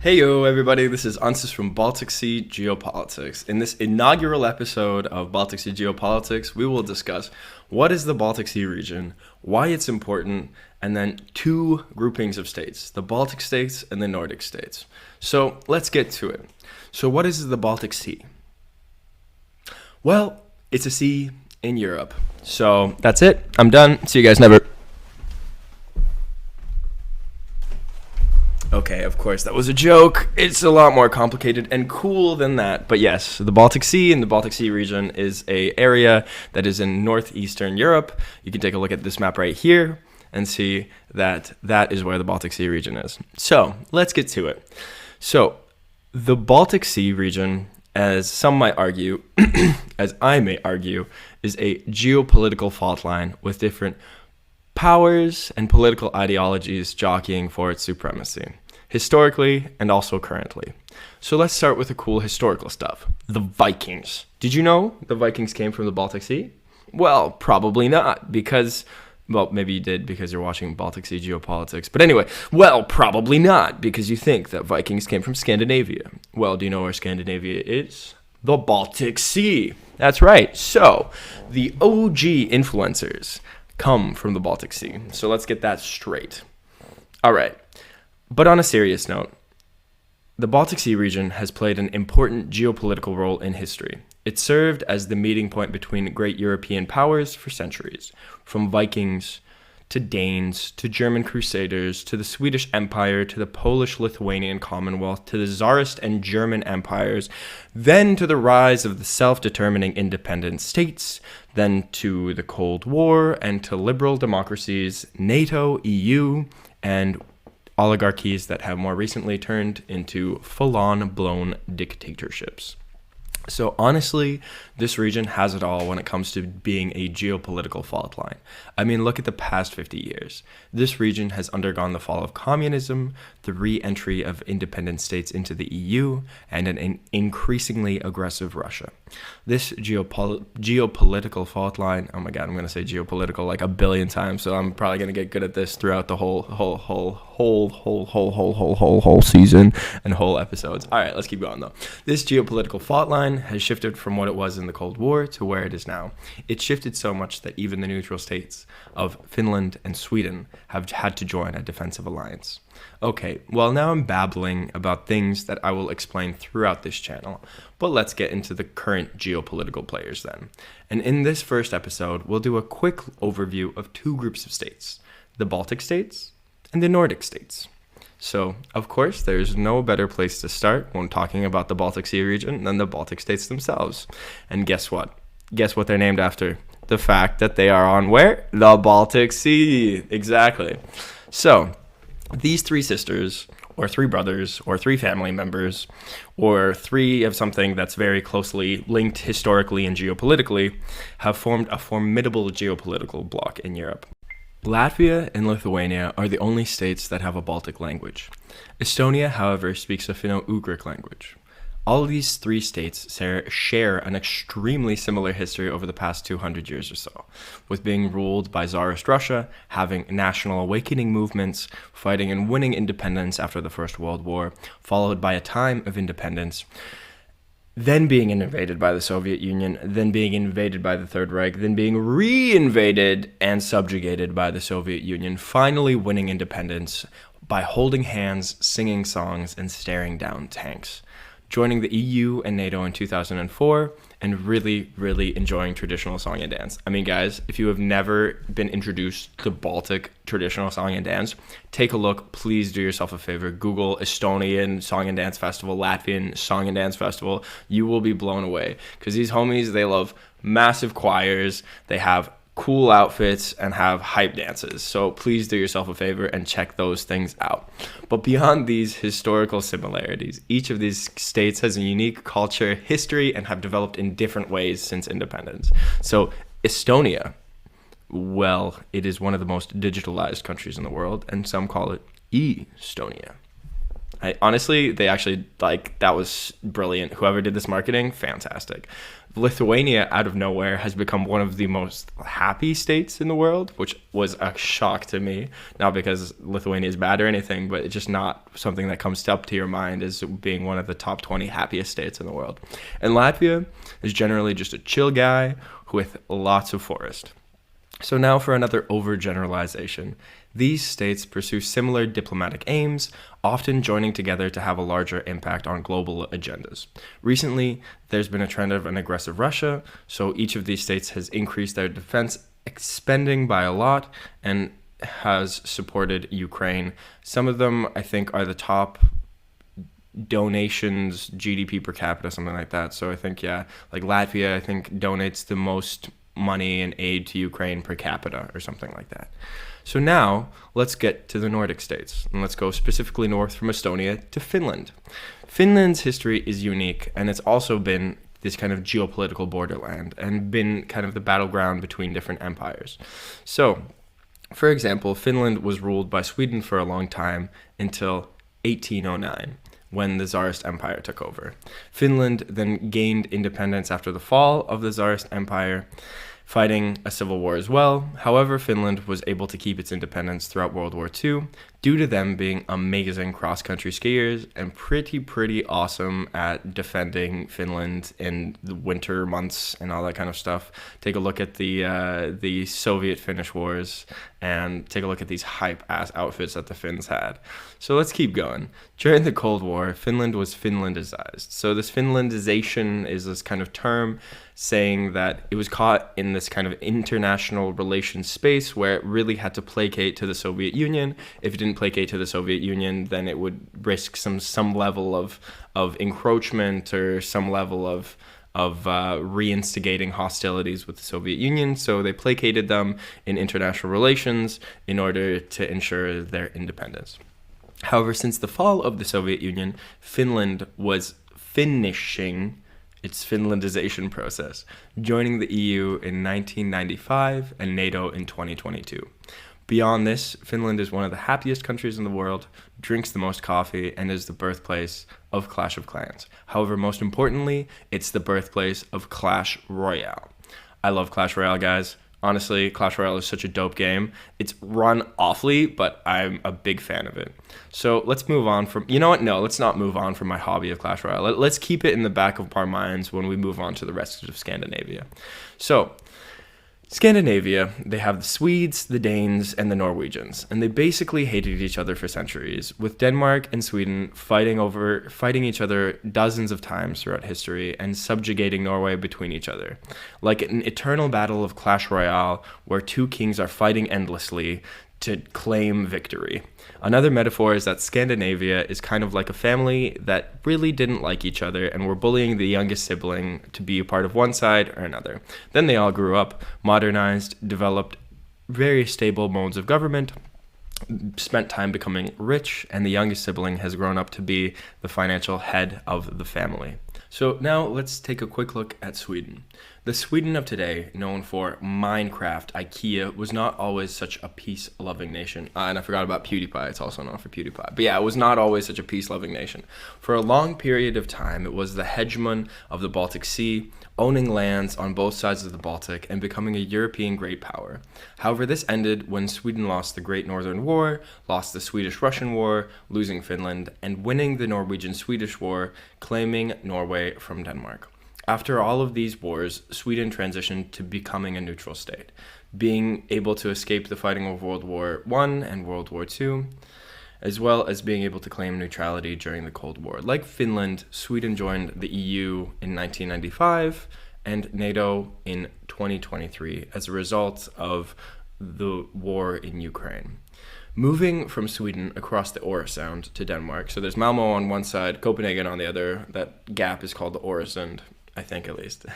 Hey yo everybody, this is Ansis from Baltic Sea Geopolitics. In this inaugural episode of Baltic Sea Geopolitics, we will discuss what is the Baltic Sea region, why it's important, and then two groupings of states, the Baltic states and the Nordic states. So let's get to it. So what is the Baltic Sea? Well, it's a sea in Europe. So that's it. I'm done. See you guys never. Okay, of course, that was a joke. It's a lot more complicated and cool than that. But yes, the Baltic Sea and the Baltic Sea region is an area that is in northeastern Europe. You can take a look at this map right here and see that that is where the Baltic Sea region is. So let's get to it. So the Baltic Sea region, as some might argue, as I may argue, is a geopolitical fault line with different powers and political ideologies jockeying for its supremacy, historically and also currently. So let's start with the cool historical stuff. The Vikings. Did you know the Vikings came from the Baltic Sea? Well, probably not, because, well, maybe you did because you're watching Baltic Sea Geopolitics. But anyway, well, probably not, because you think that Vikings came from Scandinavia. Well, do you know where Scandinavia is? The Baltic Sea. That's right. So the OG influencers come from the Baltic Sea. So let's get that straight. All right. But on a serious note, the Baltic Sea region has played an important geopolitical role in history. It served as the meeting point between great European powers for centuries, from Vikings to Danes to German Crusaders to the Swedish Empire to the Polish-Lithuanian Commonwealth to the Tsarist and German empires, then to the rise of the self-determining independent states, then to the Cold War and to liberal democracies, NATO, EU, and oligarchies that have more recently turned into full-on blown dictatorships. So honestly, this region has it all when it comes to being a geopolitical fault line. I mean, look at the past 50 years. This region has undergone the fall of communism, the re-entry of independent states into the EU, and an increasingly aggressive Russia. This geopolitical fault line, oh my god, I'm going to say geopolitical like a billion times, so I'm probably going to get good at this throughout the whole season and whole episodes. All right, let's keep going though. This geopolitical fault line has shifted from what it was in the Cold War to where it is now. It shifted so much that even the neutral states of Finland and Sweden have had to join a defensive alliance. Okay, well now I'm babbling about things that I will explain throughout this channel, but let's get into the current geopolitical players then. And in this first episode, we'll do a quick overview of two groups of states, the Baltic states and the Nordic states. So, of course, there's no better place to start when talking about the Baltic Sea region than the Baltic states themselves. And guess what? Guess what they're named after? The fact that they are on where? The Baltic Sea. Exactly. So, these three sisters, or three brothers, or three family members, or three of something that's very closely linked historically and geopolitically, have formed a formidable geopolitical bloc in Europe. Latvia and Lithuania are the only states that have a Baltic language. Estonia, however, speaks a Finno-Ugric language. All of these three states share an extremely similar history over the past 200 years or so, with being ruled by Tsarist Russia, having national awakening movements, fighting and winning independence after the First World War, followed by a time of independence, then being invaded by the Soviet Union, then being invaded by the Third Reich, then being re-invaded and subjugated by the Soviet Union, finally winning independence by holding hands, singing songs, and staring down tanks. Joining the EU and NATO in 2004, and really, really enjoying traditional song and dance. I mean, guys, if you have never been introduced to Baltic traditional song and dance, take a look. Please do yourself a favor. Google Estonian Song and Dance Festival, Latvian Song and Dance Festival. You will be blown away. Because these homies, they love massive choirs. They have cool outfits and have hype dances. So please do yourself a favor and check those things out. But beyond these historical similarities, each of these states has a unique culture, history, and have developed in different ways since independence. So Estonia, well, it is one of the most digitalized countries in the world, and some call it Estonia. Honestly, they actually, that was brilliant. Whoever did this marketing, fantastic. Lithuania, out of nowhere, has become one of the most happy states in the world, which was a shock to me. Not because Lithuania is bad or anything, but it's just not something that comes up to your mind as being one of the top 20 happiest states in the world. And Latvia is generally just a chill guy with lots of forest. So now for another overgeneralization. These states pursue similar diplomatic aims, often joining together to have a larger impact on global agendas. Recently, there's been a trend of an aggressive Russia, so each of these states has increased their defense spending by a lot and has supported Ukraine. Some of them, I think, are the top donations, GDP per capita, something like that. So I think, like Latvia, I think, donates the most money and aid to Ukraine per capita or something like that. So now let's get to the Nordic states, and let's go specifically north from Estonia to Finland. Finland's history is unique, and it's also been this kind of geopolitical borderland and been kind of the battleground between different empires. So, for example, Finland was ruled by Sweden for a long time until 1809. When the Tsarist Empire took over. Finland then gained independence after the fall of the Tsarist Empire, fighting a civil war as well. However, Finland was able to keep its independence throughout World War II due to them being amazing cross-country skiers and pretty awesome at defending Finland in the winter months and all that kind of stuff. Take a look at the Soviet-Finnish wars and take a look at these hype-ass outfits that the Finns had. So let's keep going. During the Cold War, Finland was Finlandized. So this Finlandization is this kind of term saying that it was caught in this kind of international relations space where it really had to placate to the Soviet Union. If it didn't placate to the Soviet Union, then it would risk some level of encroachment or some level of reinstigating hostilities with the Soviet Union. So they placated them in international relations in order to ensure their independence. However, since the fall of the Soviet Union, Finland was finishing its Finlandization process, joining the EU in 1995 and NATO in 2022. Beyond this, Finland is one of the happiest countries in the world, drinks the most coffee, and is the birthplace of Clash of Clans. However, most importantly, it's the birthplace of Clash Royale. I love Clash Royale, guys. Honestly, Clash Royale is such a dope game. It's run awfully, but I'm a big fan of it. So let's move on from... You know what? No, let's not move on from my hobby of Clash Royale. Let's keep it in the back of our minds when we move on to the rest of Scandinavia. So... Scandinavia, they have the Swedes, the Danes, and the Norwegians, and they basically hated each other for centuries, with Denmark and Sweden fighting each other dozens of times throughout history and subjugating Norway between each other. Like an eternal battle of Clash Royale where two kings are fighting endlessly to claim victory. Another metaphor is that Scandinavia is kind of like a family that really didn't like each other and were bullying the youngest sibling to be a part of one side or another. Then they all grew up, modernized, developed very stable modes of government, spent time becoming rich, and the youngest sibling has grown up to be the financial head of the family. So now let's take a quick look at Sweden. The Sweden of today, known for Minecraft, IKEA, was not always such a peace-loving nation. And I forgot about PewDiePie, it's also known for PewDiePie. But yeah, it was not always such a peace-loving nation. For a long period of time, it was the hegemon of the Baltic Sea, owning lands on both sides of the Baltic and becoming a European great power. However, this ended when Sweden lost the Great Northern War, lost the Swedish-Russian War, losing Finland, and winning the Norwegian-Swedish War, claiming Norway from Denmark. After all of these wars, Sweden transitioned to becoming a neutral state, being able to escape the fighting of World War I and World War II, as well as being able to claim neutrality during the Cold War. Like Finland, Sweden joined the EU in 1995 and NATO in 2023 as a result of the war in Ukraine. Moving from Sweden across the Øresund to Denmark, so there's Malmö on one side, Copenhagen on the other, that gap is called the Øresund, I think at least.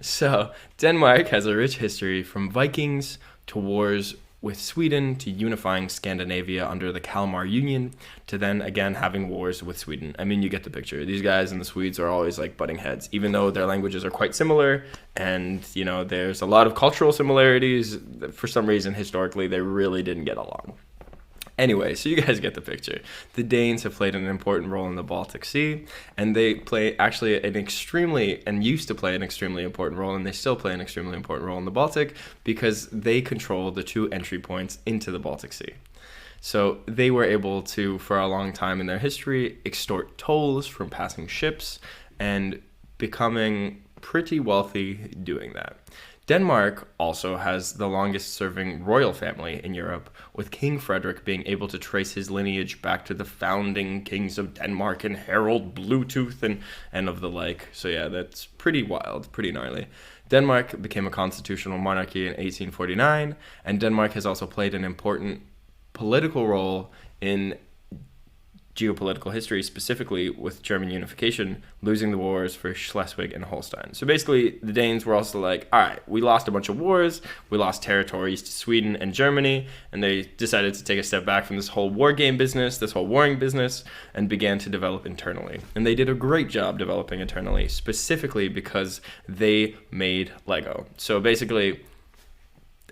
So Denmark has a rich history from Vikings to wars with Sweden to unifying Scandinavia under the Kalmar Union to then again having wars with Sweden. I mean, you get the picture. These guys and the Swedes are always like butting heads, even though their languages are quite similar and, you know, there's a lot of cultural similarities. For some reason, historically, they really didn't get along. Anyway, so you guys get the picture. The Danes have played an important role in the Baltic Sea, and they play actually used to play an extremely important role, and they still play an extremely important role in the Baltic because they control the 2 entry points into the Baltic Sea. So they were able to, for a long time in their history, extort tolls from passing ships and becoming pretty wealthy doing that. Denmark also has the longest serving royal family in Europe, with King Frederick being able to trace his lineage back to the founding kings of Denmark and Harold Bluetooth and of the like. So yeah, that's pretty wild, pretty gnarly. Denmark became a constitutional monarchy in 1849, and Denmark has also played an important political role in geopolitical history, specifically with German unification, losing the wars for Schleswig and Holstein. So basically, the Danes were also like, all right, we lost a bunch of wars, we lost territories to Sweden and Germany, and they decided to take a step back from this whole war game business, this whole warring business, and began to develop internally. And they did a great job developing internally, specifically because they made Lego. So basically,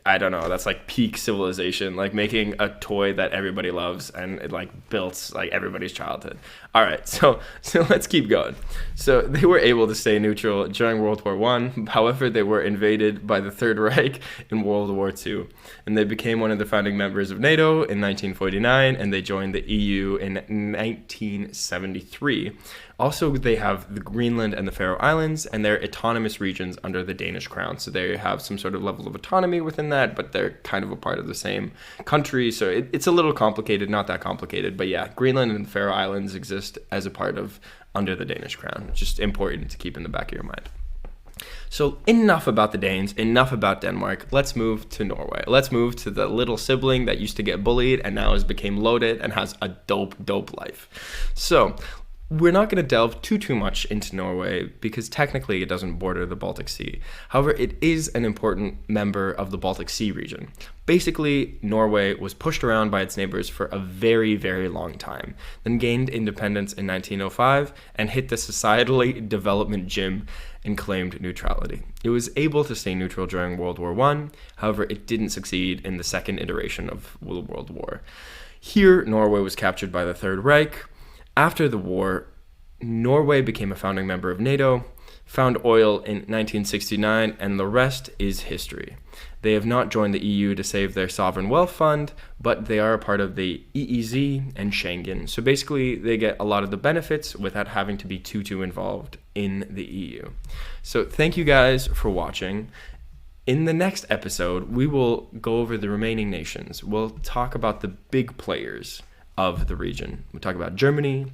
I don't know, that's like peak civilization, like making a toy that everybody loves and it like built like everybody's childhood. All right, so let's keep going. So they were able to stay neutral during World War I. However, they were invaded by the Third Reich in World War II. And they became one of the founding members of NATO in 1949, and they joined the EU in 1973. Also, they have the Greenland and the Faroe Islands, and they're autonomous regions under the Danish crown. So they have some sort of level of autonomy within that, but they're kind of a part of the same country. So it's a little complicated, not that complicated. But yeah, Greenland and the Faroe Islands exist as a part of under the Danish crown. It's just important to keep in the back of your mind. So enough about the Danes, enough about Denmark. Let's move to Norway. Let's move to the little sibling that used to get bullied and now has become loaded and has a dope life. So we're not going to delve too much into Norway because technically it doesn't border the Baltic Sea. However, it is an important member of the Baltic Sea region. Basically, Norway was pushed around by its neighbors for a very, very long time, then gained independence in 1905 and hit the societally development gym and claimed neutrality. It was able to stay neutral during World War I. However, it didn't succeed in the second iteration of the World War. Here, Norway was captured by the Third Reich. After the war, Norway became a founding member of NATO, found oil in 1969, and the rest is history. They have not joined the EU to save their sovereign wealth fund, but they are a part of the EEZ and Schengen. So basically, they get a lot of the benefits without having to be too involved in the EU. So thank you guys for watching. In the next episode, we will go over the remaining nations. We'll talk about the big players of the region. We'll talk about Germany,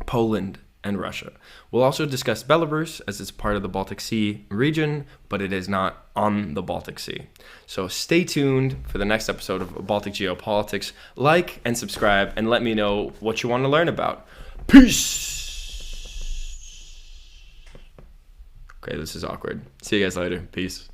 Poland, and Russia. We'll also discuss Belarus as it's part of the Baltic Sea region, but it is not on the Baltic Sea. So stay tuned for the next episode of Baltic Geopolitics. Like and subscribe and let me know what you want to learn about. Peace! Okay, this is awkward. See you guys later. Peace.